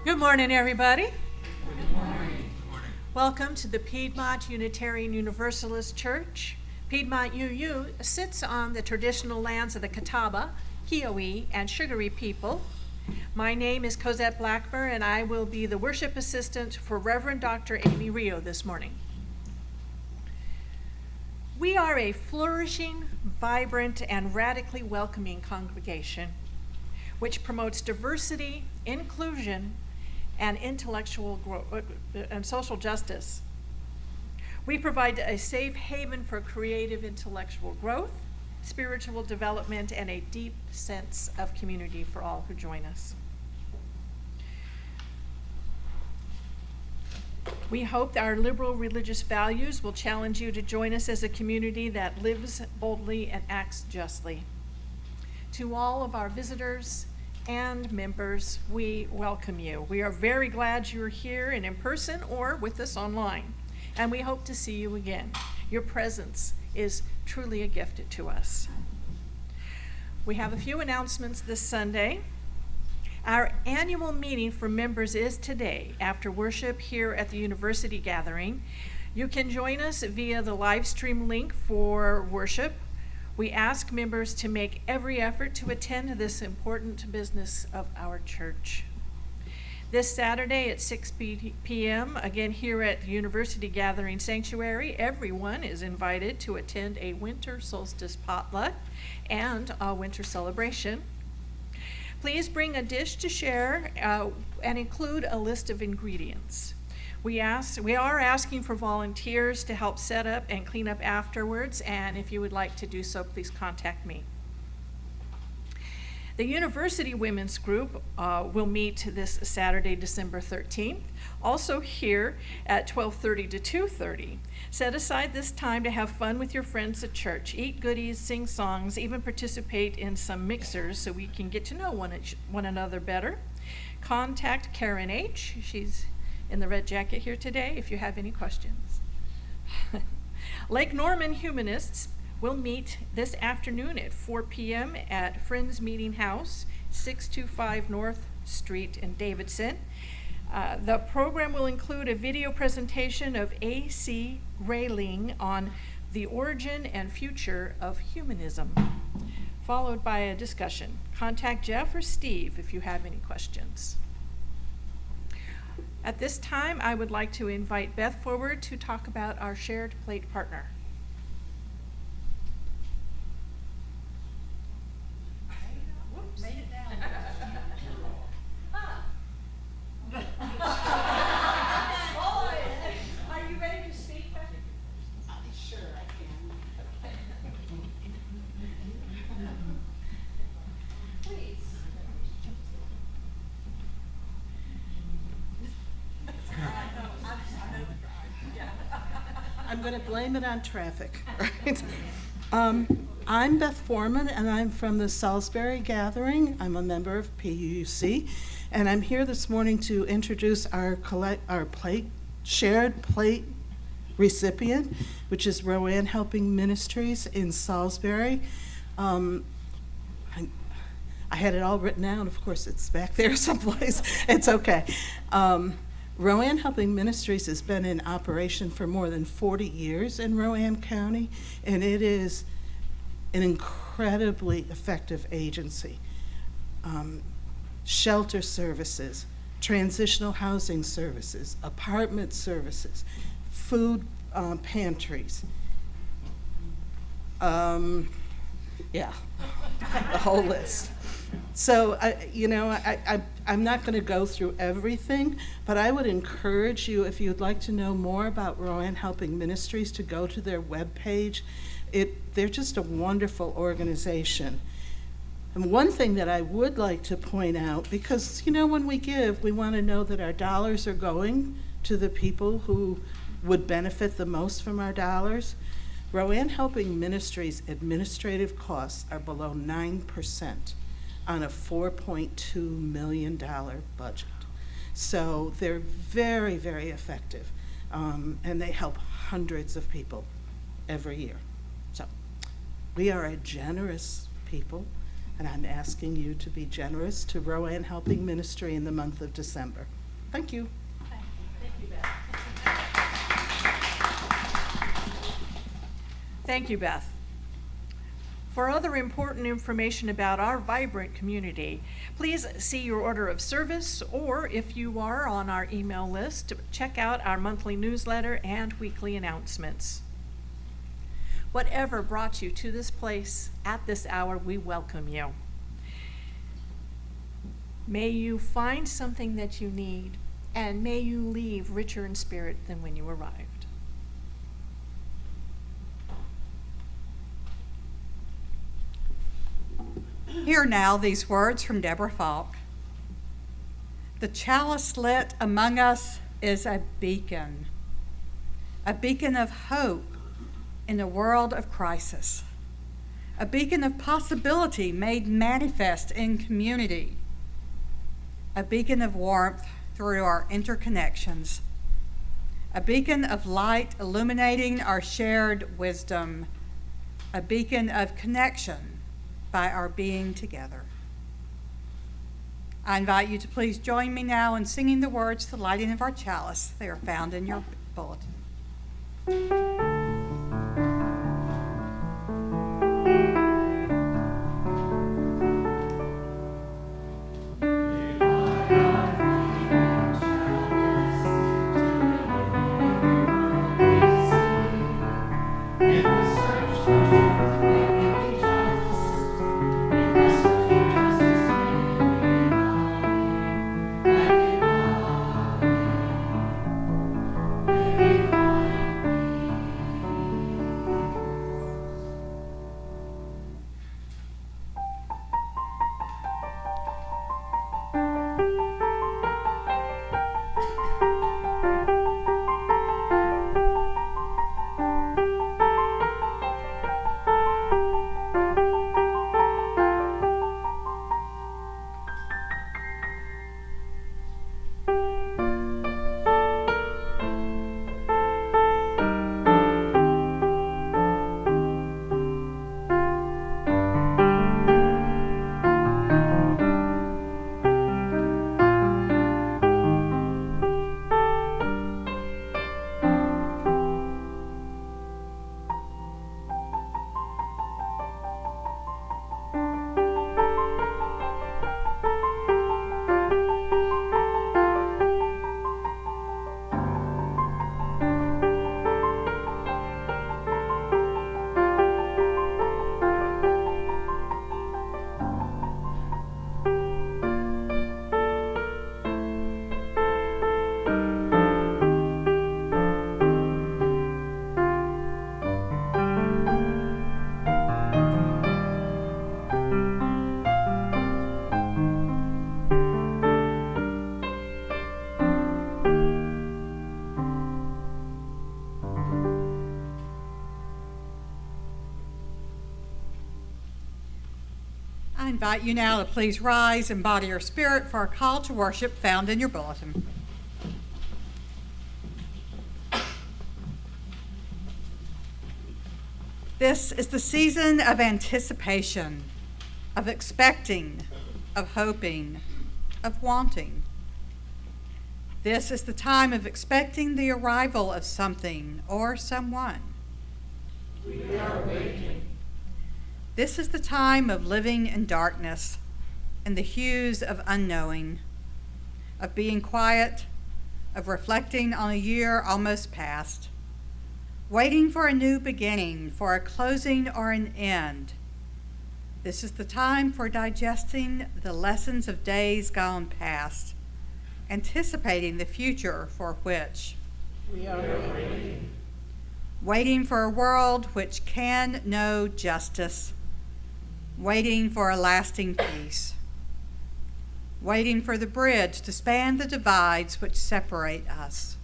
Good morning, everybody. Good morning. Welcome to the Piedmont Unitarian Universalist Church. Piedmont UU sits on the traditional lands of the Catawba, Kiowa, and Sugaree people. My name is Cosette Blackmer, and I will be the worship assistant for Reverend Dr. Amy Rio this morning. We are a flourishing, vibrant, and radically welcoming congregation which promotes diversity, inclusion, and intellectual growth and social justice. We provide a safe haven for creative intellectual growth, spiritual development, and a deep sense of community for all who join us. We hope that our liberal religious values will challenge you to join us as a community that lives boldly and acts justly. To all of our visitors and members, we welcome you. We are very glad you're here and in person or with us online, and we hope to see you again. Your presence is truly a gift to us. We have a few announcements this Sunday. Our annual meeting for members is today after worship here at the University Gathering. You can join us via the live stream link for worship. We ask members to make every effort to attend this important business of our church. This Saturday at 6 p.m., again here at the University Gathering Sanctuary, everyone is invited to attend a winter solstice potluck and a winter celebration. Please bring a dish to share and include a list of ingredients. We are asking for volunteers to help set up and clean up afterwards, and if you would like to do so, please contact me. The University Women's Group will meet this Saturday, December 13th, also here at 12:30 to 2:30. Set aside this time to have fun with your friends at church, eat goodies, sing songs, even participate in some mixers so we can get to know one another better. Contact Karen H. She's in the red jacket here today if you have any questions. Lake Norman Humanists will meet this afternoon at 4 p.m. at Friends Meeting House, 625 North Street in Davidson. The program will include a video presentation of A.C. Grayling on the origin and future of humanism, followed by a discussion. Contact Jeff or Steve if you have any questions. At this time, I would like to invite Beth forward to talk about our shared plate partner. Whoops. Made it down. Are you ready to speak, Beth? Sure, I can. Please. I'm going to blame it on traffic, right? I'm Beth Foreman, and I'm from the Salisbury Gathering. I'm a member of PUC, and I'm here this morning to introduce our shared plate recipient, which is Rowan Helping Ministries in Salisbury. I had it all written down. Of course, it's back there someplace. It's okay. Rowan Helping Ministries has been in operation for more than 40 years in Rowan County, and it is an incredibly effective agency. Shelter services, transitional housing services, apartment services, food pantries. The whole list. So, I'm not going to go through everything, but I would encourage you, if you'd like to know more about Rowan Helping Ministries, to go to their webpage. They're just a wonderful organization. And one thing that I would like to point out, because, when we give, we want to know that our dollars are going to the people who would benefit the most from our dollars. Rowan Helping Ministries' administrative costs are below 9%. On a $4.2 million budget. So they're very, very effective, and they help hundreds of people every year. So we are a generous people, and I'm asking you to be generous to Rowan Helping Ministry in the month of December. Thank you. Thank you, Beth. For other important information about our vibrant community, please see your order of service, or if you are on our email list, check out our monthly newsletter and weekly announcements. Whatever brought you to this place at this hour, we welcome you. May you find something that you need, and may you leave richer in spirit than when you arrived. Hear now these words from Deborah Falk. The chalice lit among us is a beacon of hope in a world of crisis, a beacon of possibility made manifest in community, a beacon of warmth through our interconnections, a beacon of light illuminating our shared wisdom, a beacon of connection by our being together. I invite you to please join me now in singing the words to the lighting of our chalice. They are found in your bulletin. I invite you now to please rise and body your spirit for our call to worship found in your bulletin. This is the season of anticipation, of expecting, of hoping, of wanting. This is the time of expecting the arrival of something or someone. We are waiting. This is the time of living in darkness and the hues of unknowing, of being quiet, of reflecting on a year almost past, waiting for a new beginning, for a closing or an end. This is the time for digesting the lessons of days gone past, anticipating the future for which We are waiting. Waiting for a world which can know justice, waiting for a lasting peace, waiting for the bridge to span the divides which separate us,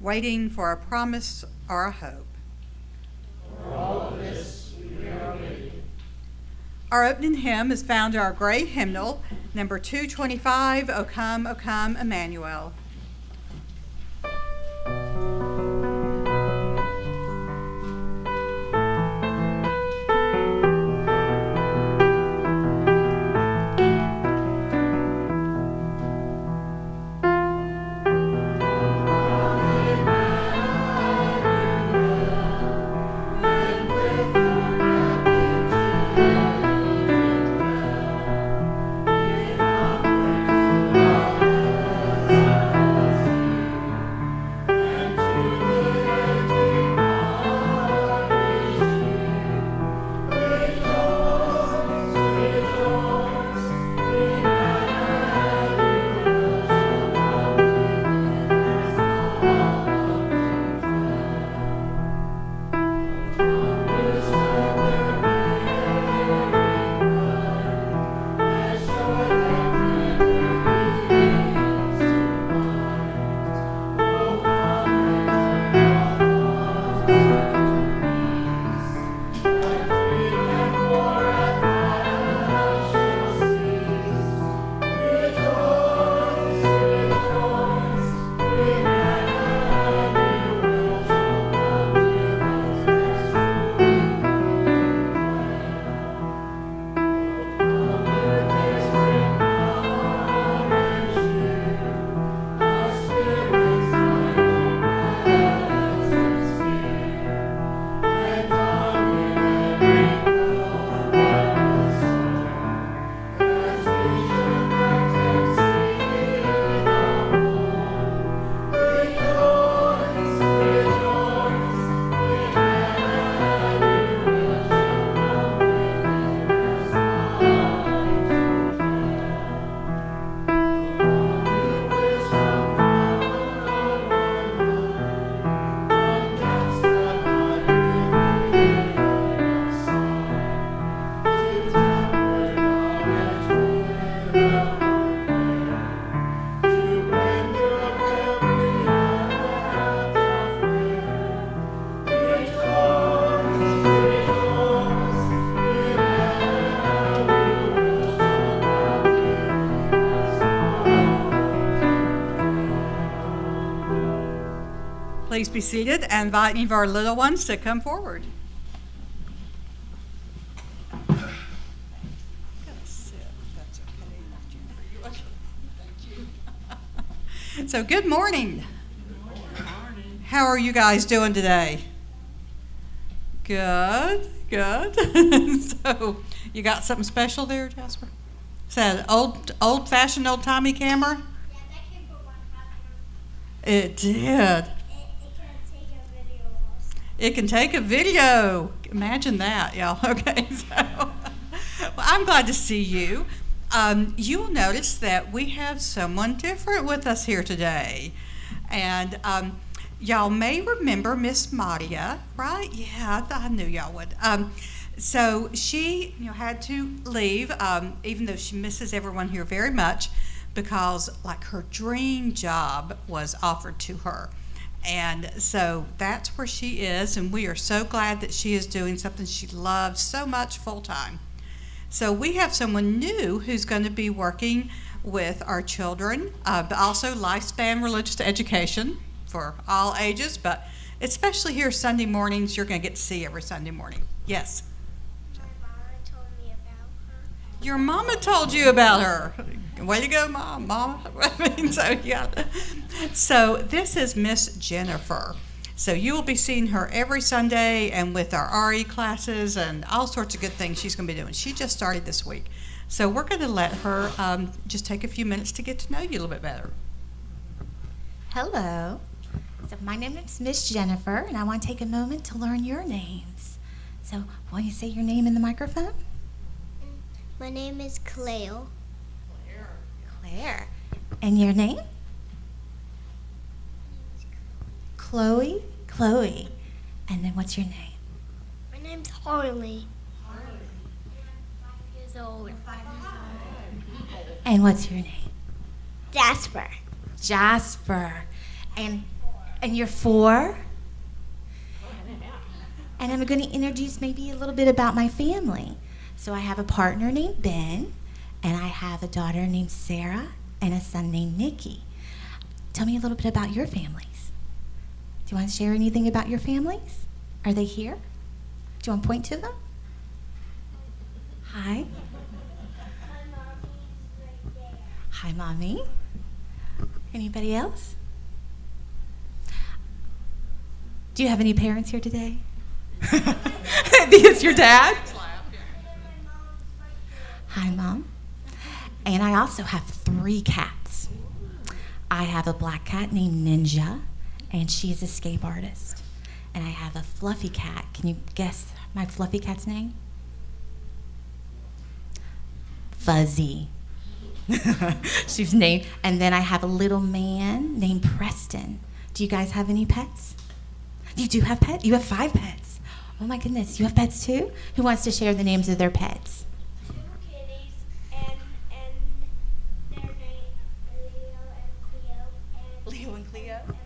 waiting for a promise or a hope. For all of this, we are waiting. Our opening hymn is found in our great hymnal, number 225, O Come, Emmanuel. Please be seated and invite any of our little ones to come forward. So good morning. How are you guys doing today? Good. So you got something special there, Jasper? Is that an old-fashioned, old-timey camera? Yeah, that came from my classroom. It did. It can take a video also. It can take a video. Imagine that, y'all. Okay, so well, I'm glad to see you. You will notice that we have someone different with us here today. And y'all may remember Miss Madia, right? Yeah, I knew y'all would. So she had to leave, even though she misses everyone here very much, because like her dream job was offered to her. And so that's where she is, and we are so glad that she is doing something she loves so much full time. So we have someone new who's going to be working with our children, but also lifespan religious education for all ages, but especially here Sunday mornings, you're going to get to see every Sunday morning. Yes? My mama told me about her. Your mama told you about her. Way to go, Mama. So this is Miss Jennifer. So you will be seeing her every Sunday and with our RE classes and all sorts of good things she's going to be doing. She just started this week. So we're going to let her just take a few minutes to get to know you a little bit better. Hello. So my name is Miss Jennifer, and I want to take a moment to learn your names. So will you say your name in the microphone? My name is Cleo. Claire. And your name? Chloe? Chloe. And then what's your name? My name's Harley. I'm 5 years old. And what's your name? Jasper. Jasper. And you're 4? And I'm going to introduce maybe a little bit about my family. So I have a partner named Ben, and I have a daughter named Sarah, and a son named Nikki. Tell me a little bit about your families. Do you want to share anything about your families? Are they here? Do you want to point to them? Hi. My mommy's right there. Hi, Mommy. Anybody else? Do you have any parents here today? Because your dad? Hi, Mom. And I also have 3 cats. I have a black cat named Ninja, and she's a escape artist. And I have a fluffy cat. Can you guess my fluffy cat's name? Fuzzy. She's named. And then I have a little man named Preston. Do you guys have any pets? You do have pets? You have 5 pets. Oh my goodness, you have pets too? Who wants to share the names of their pets? 2 kitties and their name Leo and Cleo. Leo and Cleo. And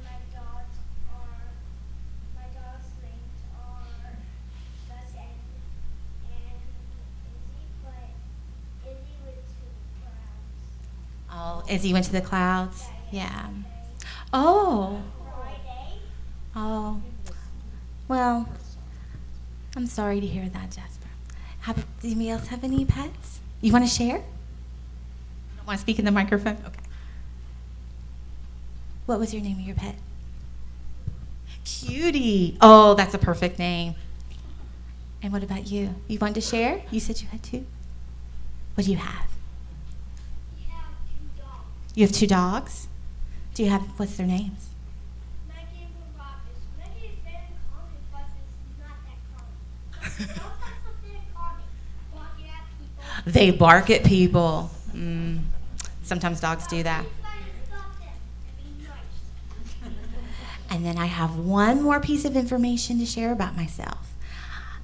my dog's names are Gus and Izzy, but Izzy went to the clouds. Oh, Izzy went to the clouds? Yeah. Oh. Friday. Oh. Well, I'm sorry to hear that, Jasper. Does anybody else have any pets? You want to share? You don't want to speak in the microphone? Okay. What was your name of your pet? Cutie. Oh, that's a perfect name. And what about you? You wanted to share? You said you had 2. What do you have? We have 2 dogs. You have 2 dogs? Do you have, what's their names? Maggie and Robin. Maggie is very common, but it's not that common. Dogs have something in common. Barking at people. They bark at people. Sometimes dogs do that. Please try to stop them and be nice. And then I have one more piece of information to share about myself.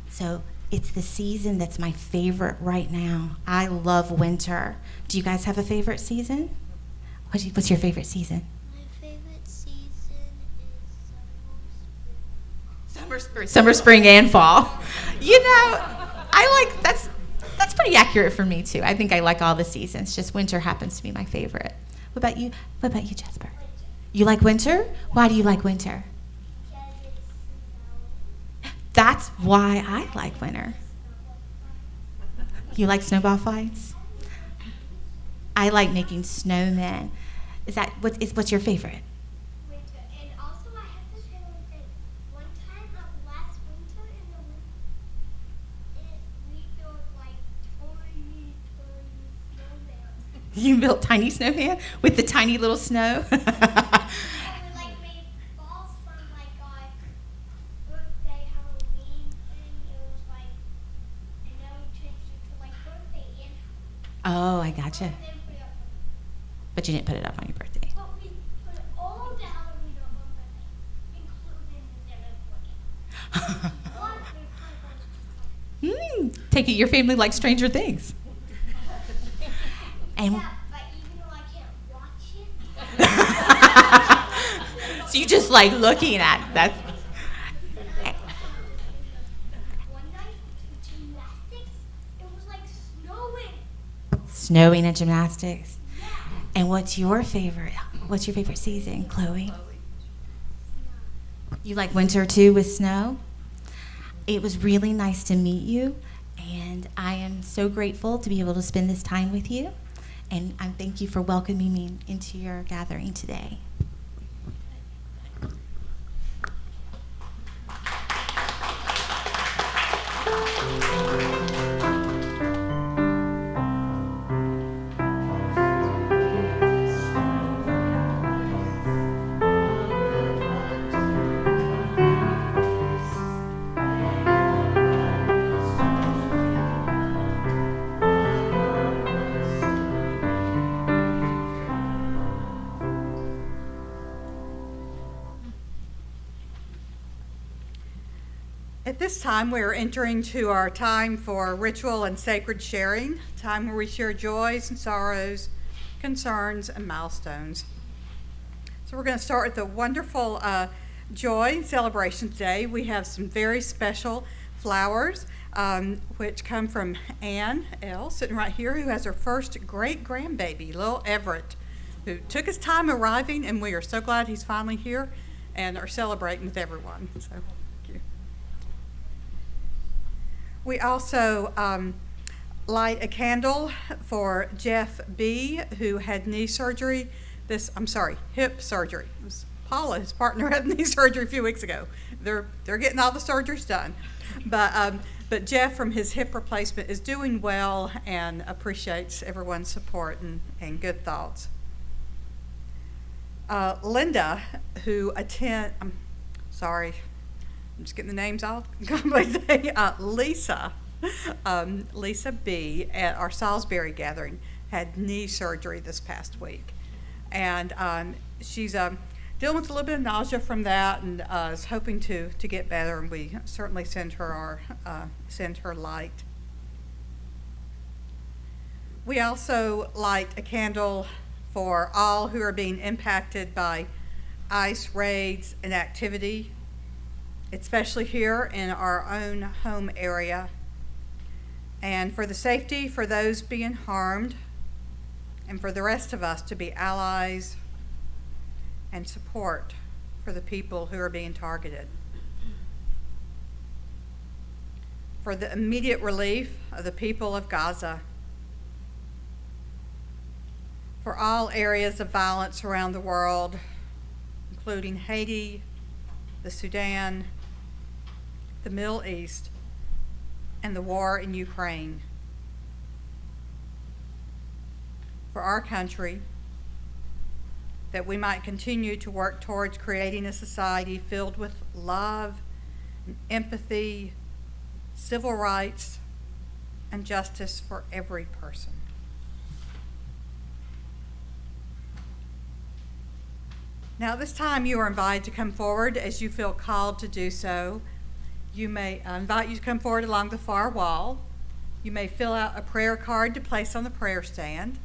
So it's the season that's my favorite right now. I love winter. Do you guys have a favorite season? What's your favorite season? My favorite season is Summer, spring, and fall. You know, I like that's pretty accurate for me too. I think I like all the seasons. Just winter happens to be my favorite. What about you? What about you, Jasper? You like winter? Why do you like winter? That's why I like winter. You like snowball fights? I like making snowmen. What's your favorite? Winter. And also, I have to share one thing. One time, last winter, we built like tiny snowman. You built tiny snowman with the tiny little snow? We like made balls from like our birthday Halloween thing. It was like, and then we changed it to like birthday and Oh, I gotcha. then put it up. But you didn't put it up on your birthday. But we put all the Halloween up on birthday, including the Demon Take it your family likes Stranger Things. And Yeah, but even though I can't watch it, so you just like looking at that. one night to gymnastics, it was like snowing. Snowing and gymnastics. And what's your favorite season, Chloe? You like winter too with snow? It was really nice to meet you, and I am so grateful to be able to spend this time with you. And I thank you for welcoming me into your gathering today. At this time, we are entering to our time for ritual and sacred sharing, time where we share joys and sorrows, concerns, and milestones. So we're going to start with the wonderful joy celebration today. We have some very special flowers, which come from Ann L., sitting right here, who has her first great-grandbaby, little Everett, who took his time arriving, and we are so glad he's finally here and are celebrating with everyone. So, thank you. We also light a candle for Jeff B., who had knee surgery hip surgery. It was Paula, his partner, had knee surgery a few weeks ago. They're getting all the surgeries done. But Jeff, from his hip replacement, is doing well and appreciates everyone's support and good thoughts. Linda, who I'm just getting the names all completely. Lisa B. at our Salisbury gathering had knee surgery this past week. And she's dealing with a little bit of nausea from that, and is hoping to get better, and we certainly send her light. We also light a candle for all who are being impacted by ICE raids and activity, especially here in our own home area, and for the safety for those being harmed, and for the rest of us to be allies and support for the people who are being targeted. For the immediate relief of the people of Gaza. For all areas of violence around the world, including Haiti, the Sudan, the Middle East, and the war in Ukraine. For our country, that we might continue to work towards creating a society filled with love, and empathy, civil rights, and justice for every person. Now, at this time, you are invited to come forward as you feel called to do so. You may invite you to come forward along the far wall. You may fill out a prayer card to place on the prayer stand.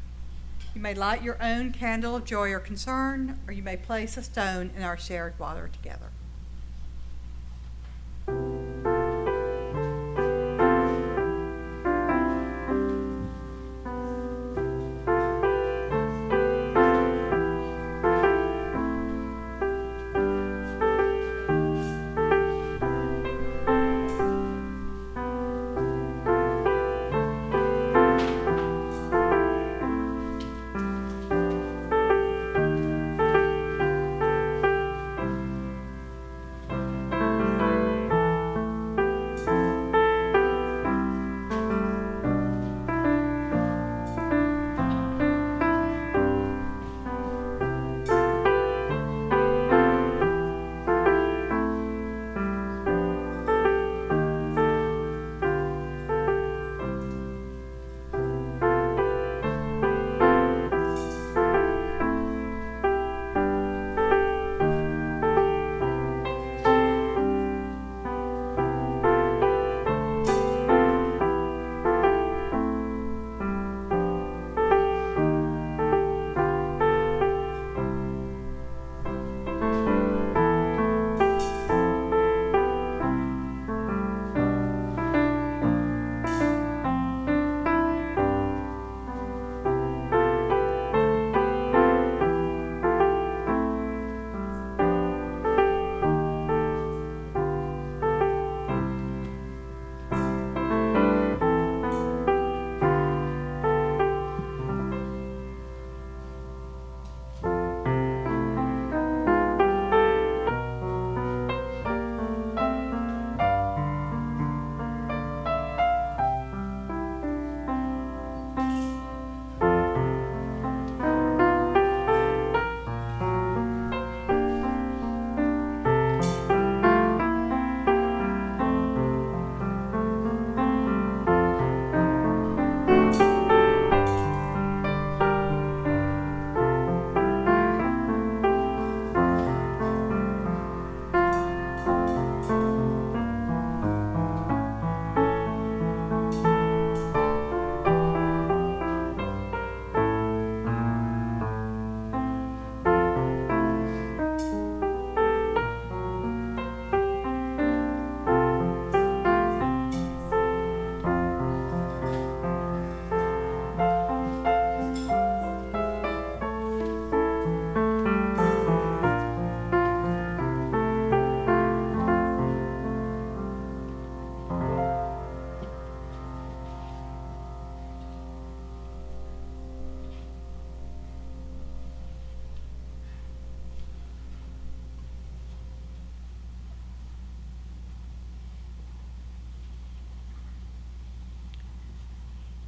You may light your own candle of joy or concern, or you may place a stone in our shared water together.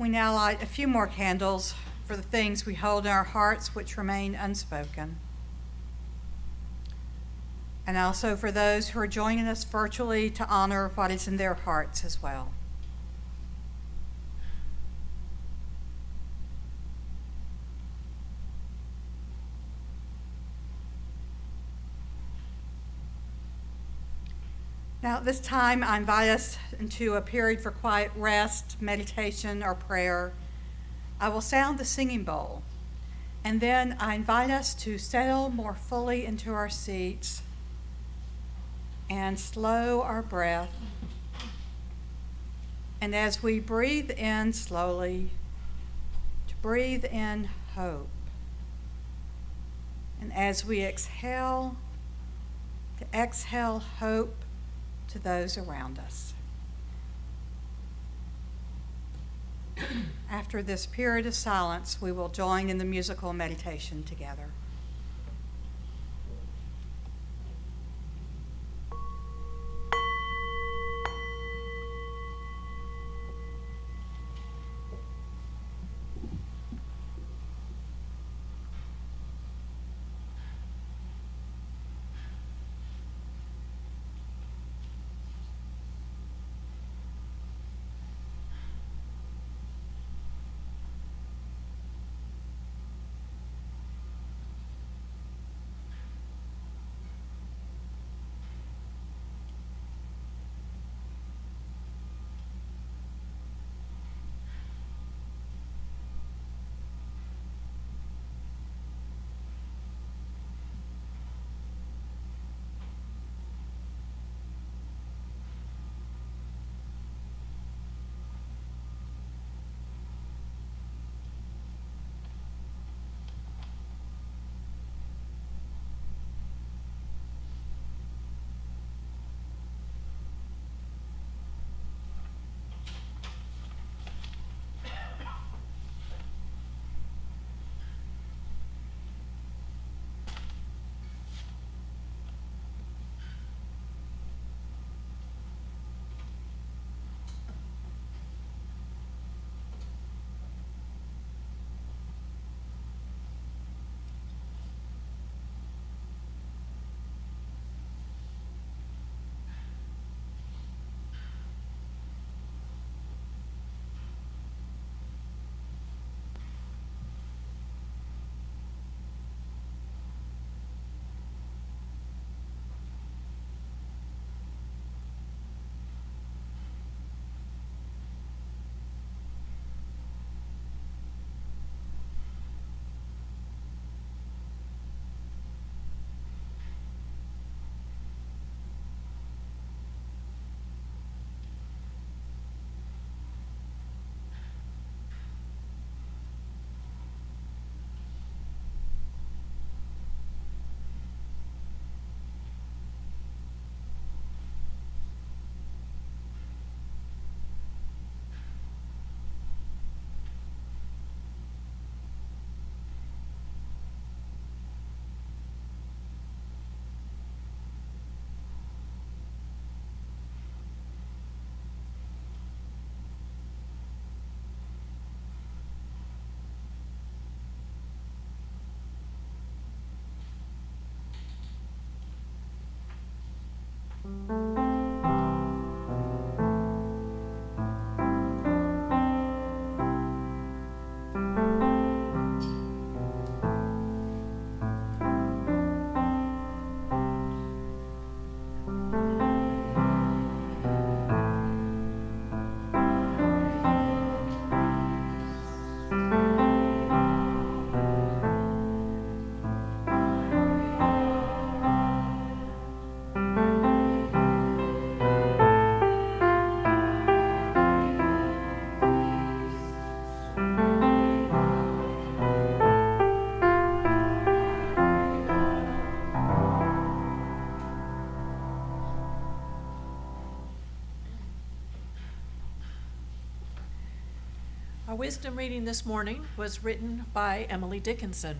we now light a few more candles for the things we hold in our hearts which remain unspoken. And also for those who are joining us virtually to honor what is in their hearts as well. Now, at this time, I invite us into a period for quiet rest, meditation, or prayer. I will sound the singing bowl, and then I invite us to settle more fully into our seats and slow our breath. And as we breathe in slowly, to breathe in hope. And as we exhale, to exhale hope to those around us. After this period of silence, we will join in the musical meditation together. Our wisdom reading this morning was written by Emily Dickinson.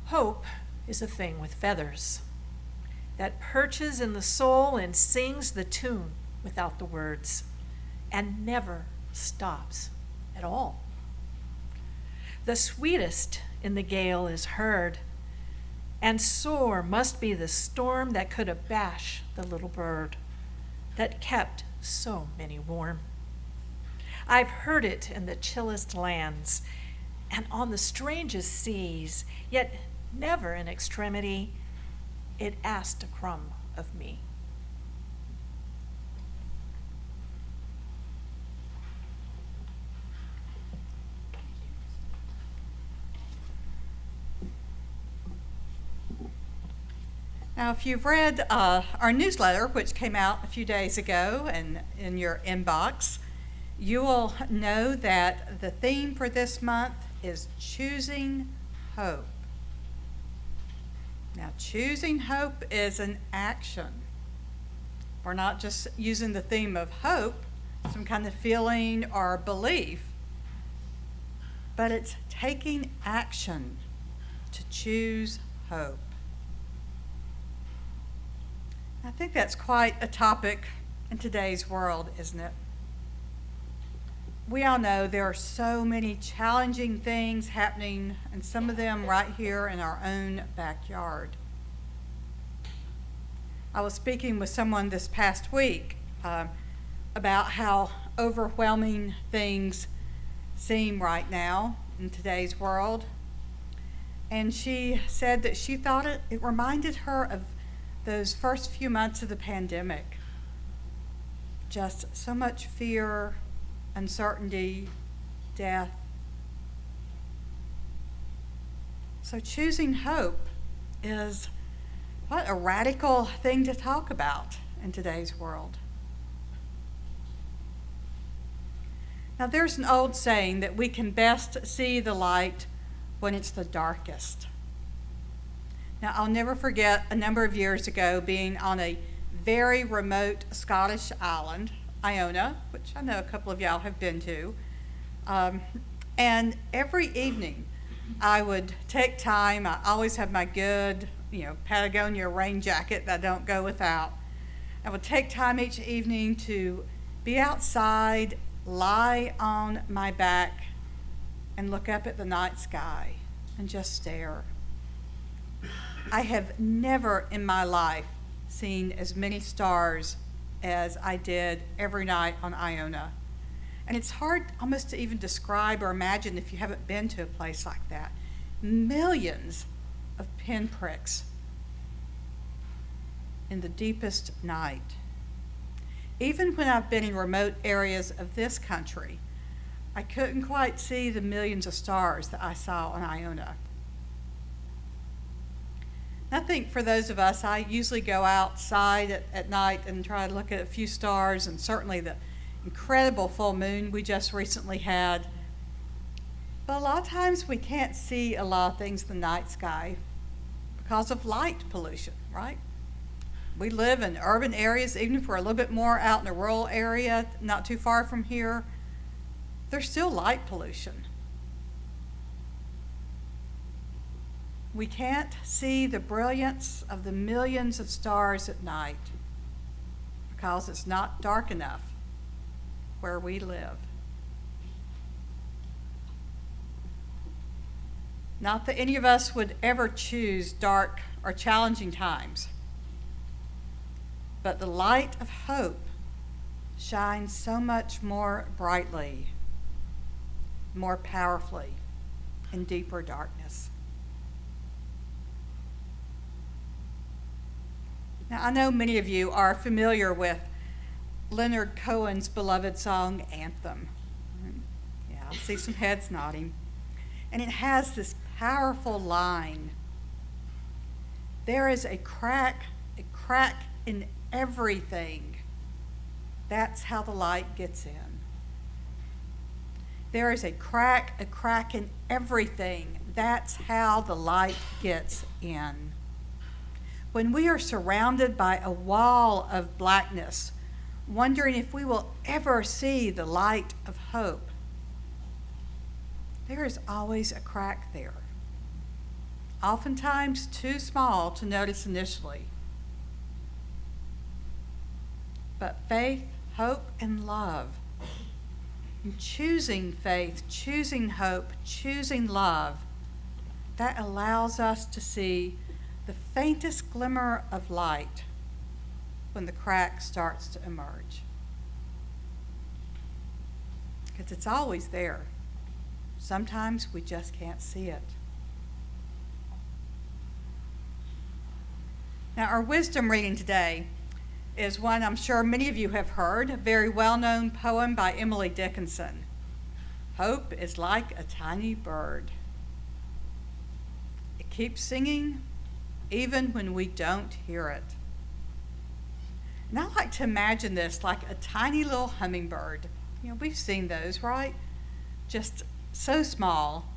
Hope is a thing with feathers that perches in the soul and sings the tune without the words, and never stops at all. The sweetest in the gale is heard, and sore must be the storm that could abash the little bird that kept so many warm. I've heard it in the chillest lands and on the strangest seas, yet never in extremity it asked a crumb of me. Now, if you've read our newsletter, which came out a few days ago and in your inbox, you will know that the theme for this month is choosing hope. Now, choosing hope is an action. We're not just using the theme of hope, some kind of feeling or belief, but it's taking action to choose hope. I think that's quite a topic in today's world, isn't it? We all know there are so many challenging things happening, and some of them right here in our own backyard. I was speaking with someone this past week about how overwhelming things seem right now in today's world. And she said that she thought it reminded her of those first few months of the pandemic. Just so much fear, uncertainty, death. So choosing hope is what a radical thing to talk about in today's world. Now, there's an old saying that we can best see the light when it's the darkest. Now, I'll never forget a number of years ago being on a very remote Scottish island, Iona, which I know a couple of y'all have been to. And every evening I would take time, I always have my good, Patagonia rain jacket that I don't go without. I would take time each evening to be outside, lie on my back, and look up at the night sky and just stare. I have never in my life seen as many stars as I did every night on Iona. And it's hard almost to even describe or imagine if you haven't been to a place like that. Millions of pinpricks in the deepest night. Even when I've been in remote areas of this country, I couldn't quite see the millions of stars that I saw on Iona. I think for those of us, I usually go outside at night and try to look at a few stars, and certainly the incredible full moon we just recently had. But a lot of times we can't see a lot of things in the night sky because of light pollution, right? We live in urban areas, even if we're a little bit more out in a rural area, not too far from here, there's still light pollution. We can't see the brilliance of the millions of stars at night because it's not dark enough where we live. Not that any of us would ever choose dark or challenging times, but the light of hope shines so much more brightly, more powerfully in deeper darkness. Now, I know many of you are familiar with Leonard Cohen's beloved song, Anthem. Yeah, I see some heads nodding. And it has this powerful line. There is a crack in everything. That's how the light gets in. There is a crack in everything. That's how the light gets in. When we are surrounded by a wall of blackness, wondering if we will ever see the light of hope, there is always a crack there, oftentimes too small to notice initially. But faith, hope, and love And choosing faith, choosing hope, choosing love, that allows us to see the faintest glimmer of light when the crack starts to emerge. Because it's always there. Sometimes we just can't see it. Now, our wisdom reading today is one I'm sure many of you have heard, a very well-known poem by Emily Dickinson. Hope is like a tiny bird. It keeps singing even when we don't hear it. And I like to imagine this like a tiny little hummingbird. You know, we've seen those, right? Just so small,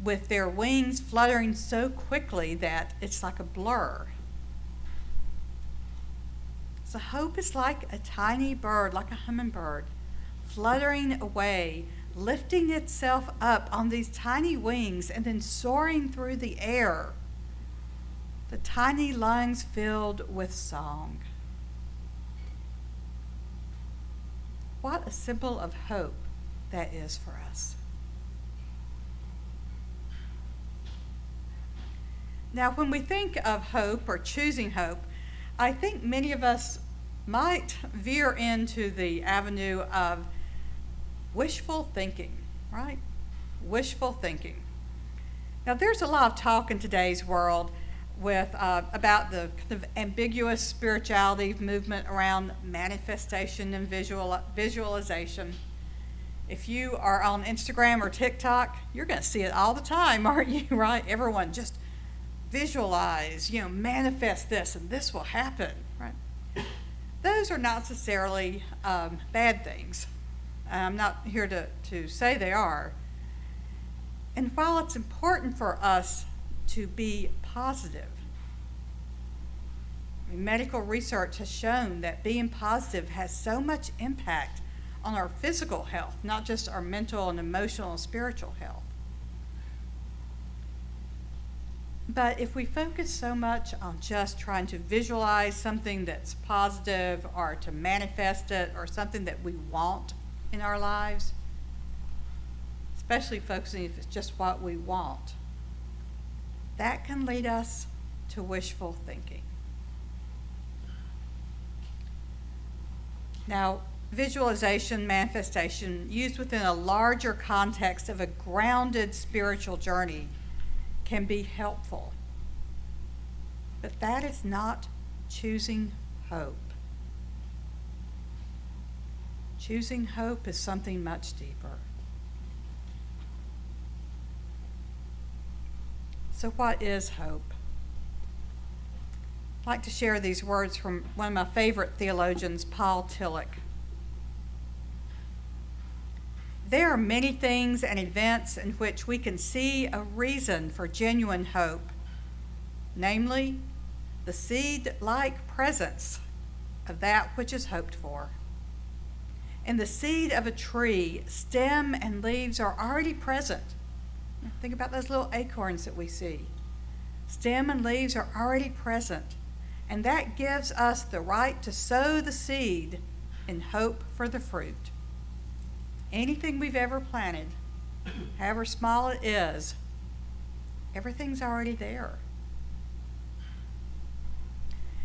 with their wings fluttering so quickly that it's like a blur. So hope is like a tiny bird, like a hummingbird, fluttering away, lifting itself up on these tiny wings and then soaring through the air, the tiny lungs filled with song. What a symbol of hope that is for us. Now, when we think of hope or choosing hope, I think many of us might veer into the avenue of wishful thinking, right? Wishful thinking. Now, there's a lot of talk in today's world about the kind of ambiguous spirituality movement around manifestation and visualization. If you are on Instagram or TikTok, you're going to see it all the time, aren't you, right? Everyone just visualize, manifest this and this will happen, right? Those are not necessarily bad things. I'm not here to say they are. And while it's important for us to be positive, medical research has shown that being positive has so much impact on our physical health, not just our mental and emotional and spiritual health. But if we focus so much on just trying to visualize something that's positive or to manifest it or something that we want in our lives, especially focusing if it's just what we want, that can lead us to wishful thinking. Now, visualization, manifestation, used within a larger context of a grounded spiritual journey, can be helpful. But that is not choosing hope. Choosing hope is something much deeper. So what is hope? I'd like to share these words from one of my favorite theologians, Paul Tillich. There are many things and events in which we can see a reason for genuine hope, namely, the seed-like presence of that which is hoped for. In the seed of a tree, stem and leaves are already present. Think about those little acorns that we see. Stem and leaves are already present, and that gives us the right to sow the seed in hope for the fruit. Anything we've ever planted, however small it is, everything's already there.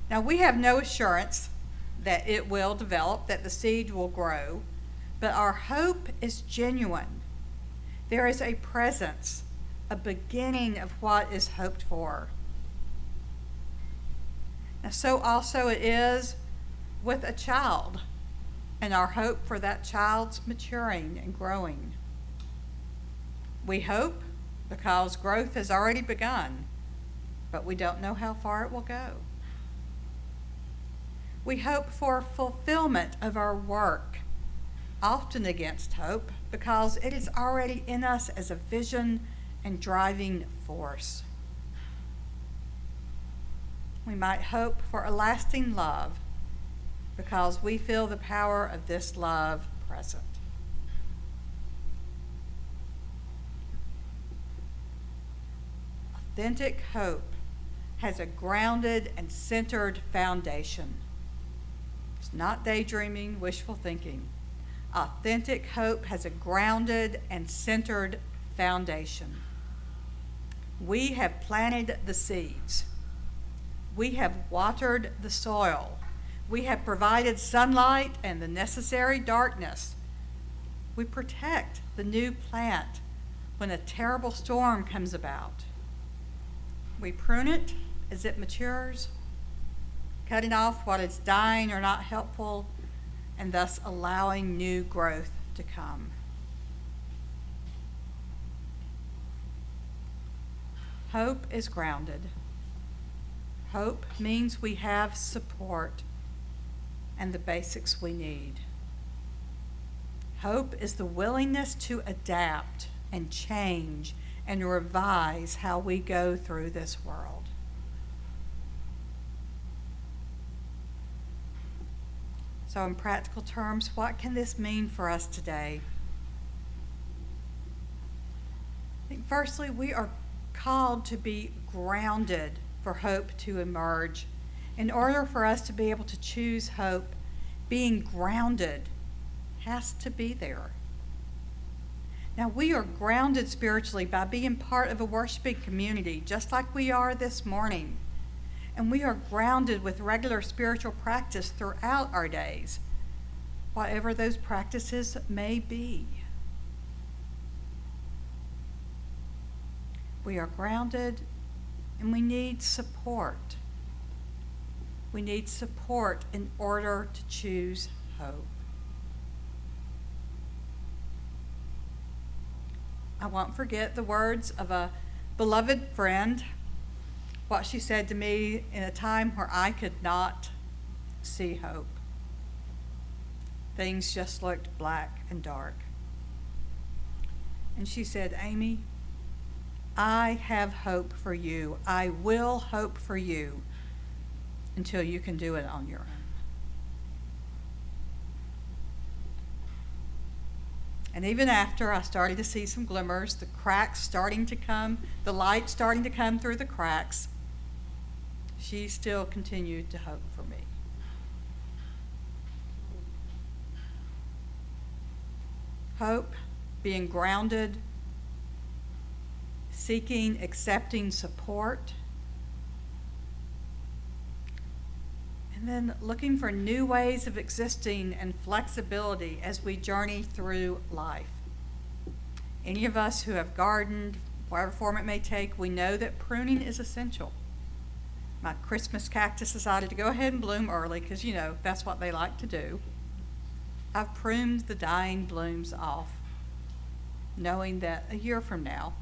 Now, we have no assurance that it will develop, that the seed will grow, but our hope is genuine. There is a presence, a beginning of what is hoped for. Now, so also it is with a child and our hope for that child's maturing and growing. We hope because growth has already begun, but we don't know how far it will go. We hope for fulfillment of our work, often against hope, because it is already in us as a vision and driving force. We might hope for a lasting love, because we feel the power of this love present. Authentic hope has a grounded and centered foundation. It's not daydreaming, wishful thinking, Authentic hope has a grounded and centered foundation. We have planted the seeds. We have watered the soil. We have provided sunlight and the necessary darkness. We protect the new plant when a terrible storm comes about. We prune it as it matures, cutting off what is dying or not helpful, and thus allowing new growth to come. Hope is grounded. Hope means we have support and the basics we need. Hope is the willingness to adapt and change and revise how we go through this world. So in practical terms, what can this mean for us today? I think firstly, we are called to be grounded for hope to emerge. In order for us to be able to choose hope, being grounded has to be there. Now, we are grounded spiritually by being part of a worshiping community, just like we are this morning. And we are grounded with regular spiritual practice throughout our days, whatever those practices may be. We are grounded and we need support. We need support in order to choose hope. I won't forget the words of a beloved friend, what she said to me in a time where I could not see hope. Things just looked black and dark. And she said, "Amy, I have hope for you. I will hope for you until you can do it on your own." And even after I started to see some glimmers, the cracks starting to come, the light starting to come through the cracks, she still continued to hope for me. Hope, being grounded, seeking, accepting support, and then looking for new ways of existing and flexibility as we journey through life. Any of us who have gardened, whatever form it may take, we know that pruning is essential. My Christmas cactus decided to go ahead and bloom early because, that's what they like to do. I've pruned the dying blooms off, knowing that a year from now,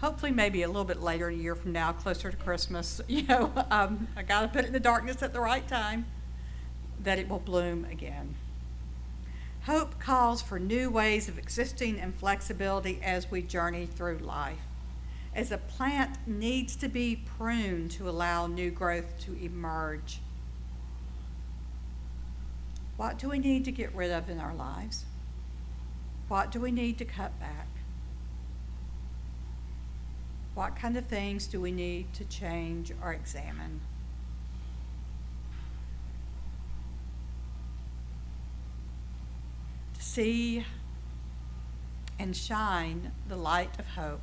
hopefully maybe a little bit later, a year from now, closer to Christmas, I got to put it in the darkness at the right time, that it will bloom again. Hope calls for new ways of existing and flexibility as we journey through life. As a plant needs to be pruned to allow new growth to emerge. What do we need to get rid of in our lives? What do we need to cut back? What kind of things do we need to change or examine? To see and shine the light of hope.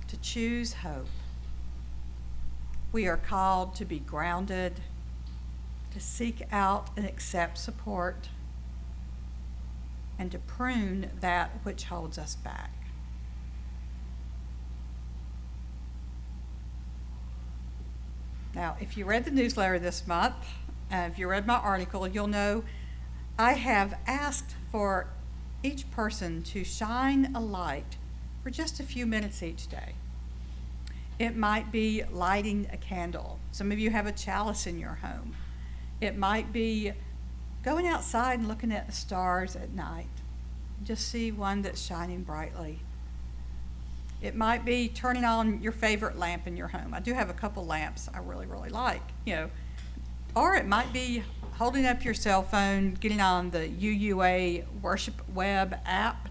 To choose hope. We are called to be grounded, to seek out and accept support, and to prune that which holds us back. Now, if you read the newsletter this month, if you read my article, you'll know I have asked for each person to shine a light for just a few minutes each day. It might be lighting a candle. Some of you have a chalice in your home. It might be going outside and looking at the stars at night. Just see one that's shining brightly. It might be turning on your favorite lamp in your home. I do have a couple lamps I really, really like, Or it might be holding up your cell phone, getting on the UUA Worship Web app,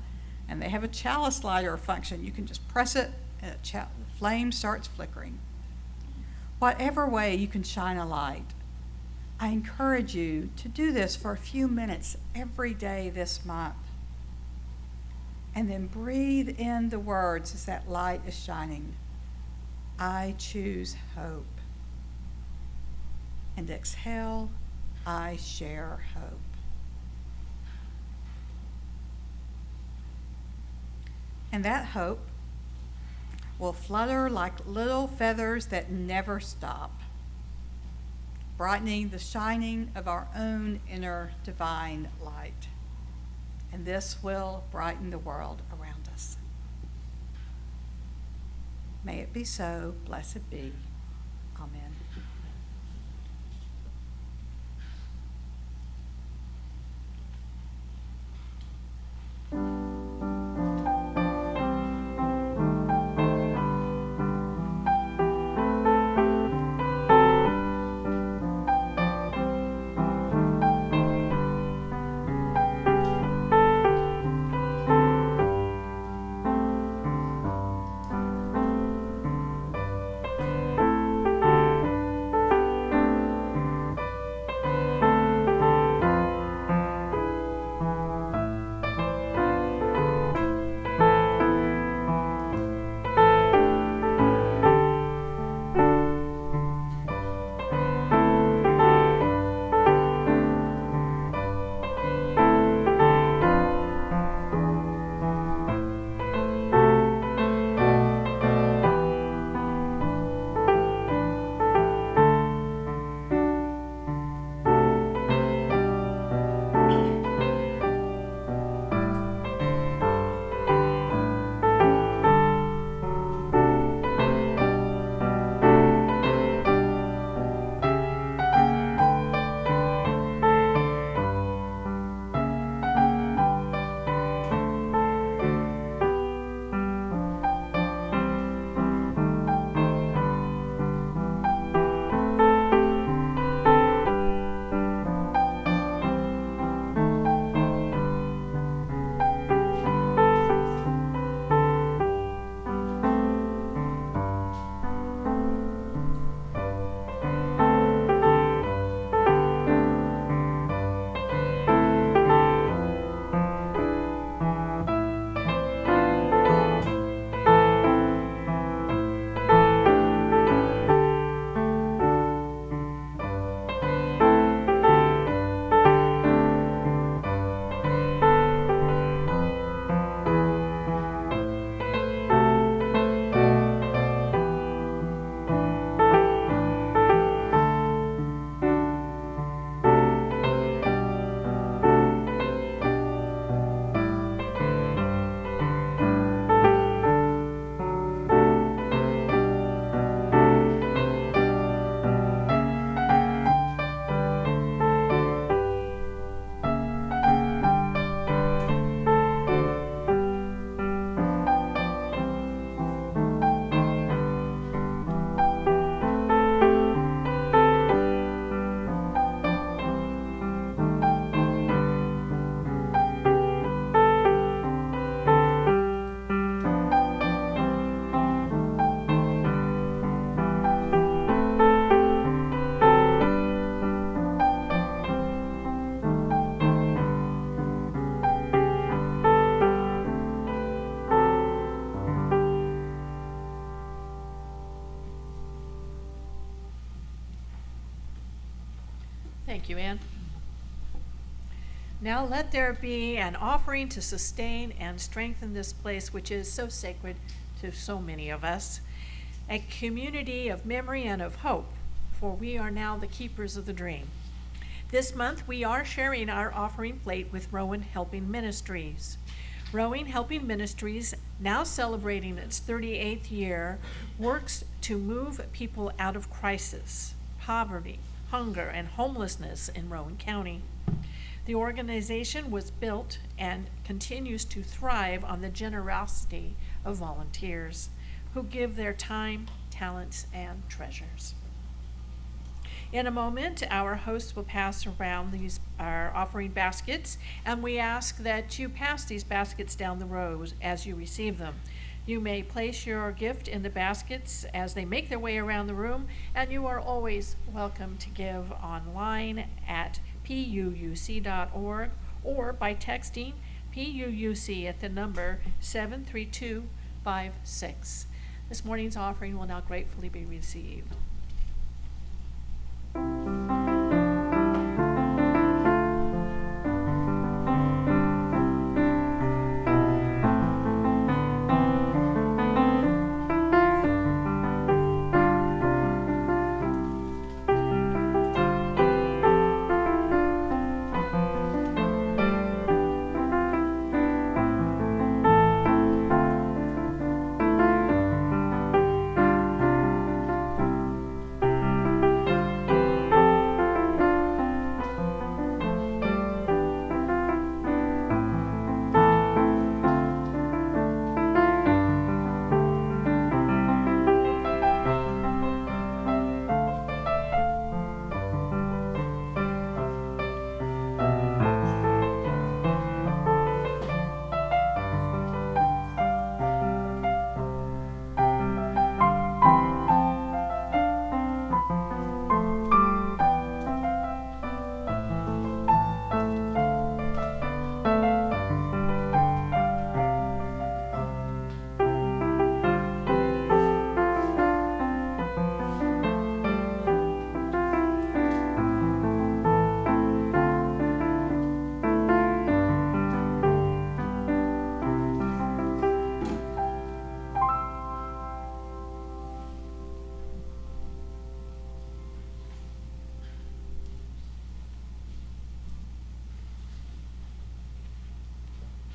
and they have a chalice lighter function. You can just press it, and the flame starts flickering. Whatever way you can shine a light, I encourage you to do this for a few minutes every day this month. And then breathe in the words as that light is shining. I choose hope. And exhale, I share hope. And that hope will flutter like little feathers that never stop, brightening the shining of our own inner divine light. And this will brighten the world around us. May it be so, blessed be. Amen. Thank you, Ann. Now let there be an offering to sustain and strengthen this place, which is so sacred to so many of us, a community of memory and of hope, for we are now the keepers of the dream. This month, we are sharing our offering plate with Rowan Helping Ministries. Rowan Helping Ministries, now celebrating its 38th year, works to move people out of crisis, poverty, hunger, and homelessness in Rowan County. The organization was built and continues to thrive on the generosity of volunteers who give their time, talents, and treasures. In a moment, our hosts will pass around our offering baskets, and we ask that you pass these baskets down the rows as you receive them. You may place your gift in the baskets as they make their way around the room, and you are always welcome to give online at puuc.org or by texting PUUC at the number 73256. This morning's offering will now gratefully be received.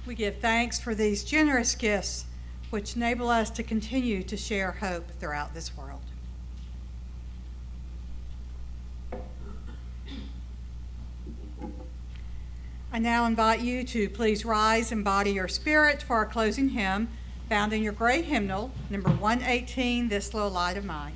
We give thanks for these generous gifts which enable us to continue to share hope throughout this world. I now invite you to please rise and body your spirit for our closing hymn, found in your gray hymnal, number 118, This Little Light of Mine.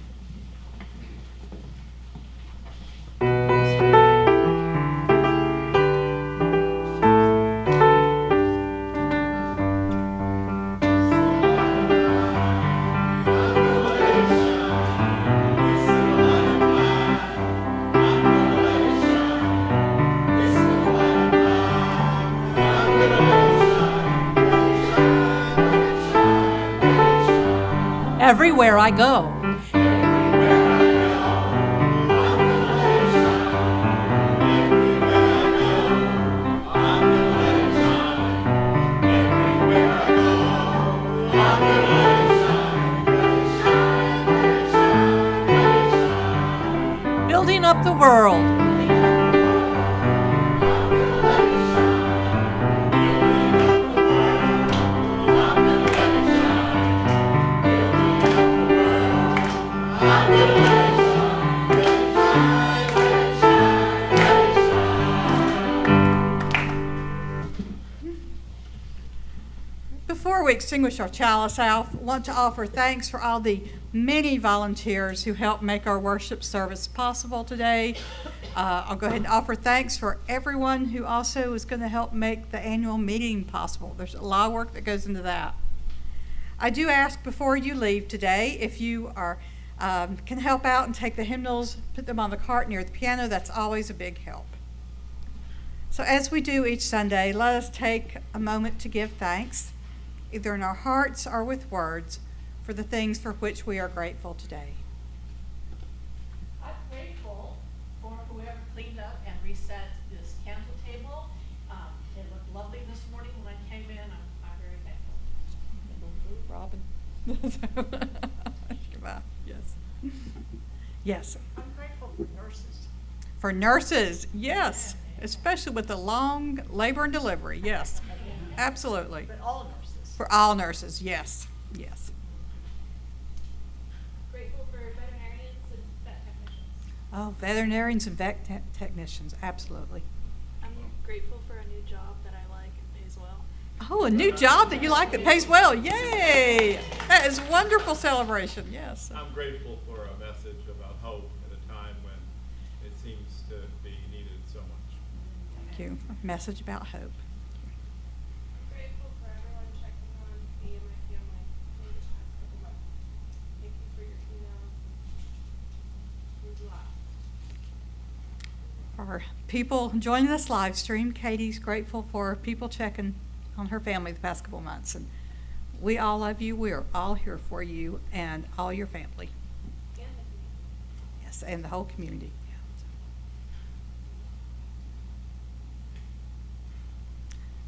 Everywhere I go. Building up the world. Before we extinguish our chalice, I want to offer thanks for all the many volunteers who helped make our worship service possible today. I'll go ahead and offer thanks for everyone who also is going to help make the annual meeting possible. There's a lot of work that goes into that. I do ask before you leave today, if you can help out and take the hymnals, put them on the cart near the piano. That's always a big help. So as we do each Sunday, let us take a moment to give thanks, either in our hearts or with words, for the things for which we are grateful today. I'm grateful for whoever cleaned up and reset this candle table. It looked lovely this morning when I came in. I'm very thankful. Robin. Goodbye. Yes. Yes. I'm grateful for nurses. For nurses, yes, especially with the long labor and delivery. Yes, absolutely. But all nurses. For all nurses, yes, yes. Grateful for veterinarians and vet technicians. Oh, veterinarians and vet technicians, absolutely. I'm grateful for a new job that I like and pays well. Oh, a new job that you like that pays well. Yay! That is a wonderful celebration, yes. I'm grateful for a message about hope at a time when it seems to be needed so much. Thank you. A message about hope. I'm grateful for everyone checking on me and my family. They our people joining us live stream. Katie's grateful for people checking on her family the past couple of months. And we all love you. We're all here for you and all your family. Yes, and the whole community.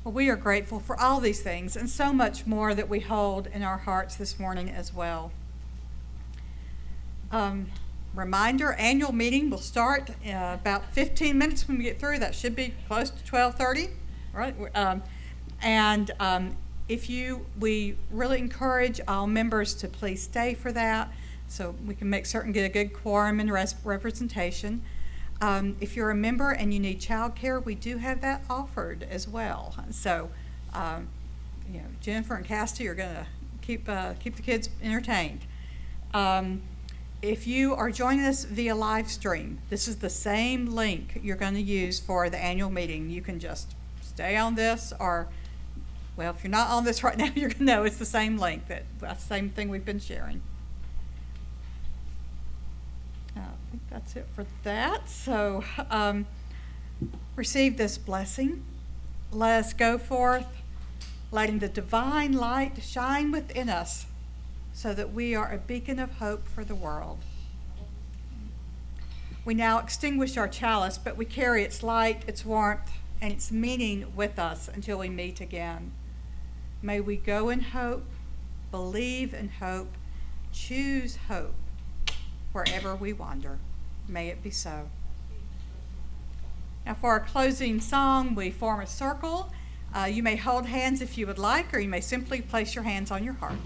Well, we are grateful for all these things and so much more that we hold in our hearts this morning as well. Reminder, annual meeting will start about 15 minutes when we get through. That should be close to 12:30, right? We really encourage all members to please stay for that so we can make certain get a good quorum and representation. If you're a member and you need childcare, we do have that offered as well. So, Jennifer and Casty are going to keep the kids entertained. If you are joining us via live stream, this is the same link you're going to use for the annual meeting. You can just stay on this, or, well, if you're not on this right now, you're going to know it's the same link. That's the same thing we've been sharing. I think that's it for that. So, receive this blessing. Let us go forth, letting the divine light shine within us, so that we are a beacon of hope for the world. We now extinguish our chalice, but we carry its light, its warmth, and its meaning with us until we meet again. May we go in hope, believe in hope, choose hope wherever we wander. May it be so. Now for our closing song, we form a circle. You may hold hands if you would like, or you may simply place your hands on your heart.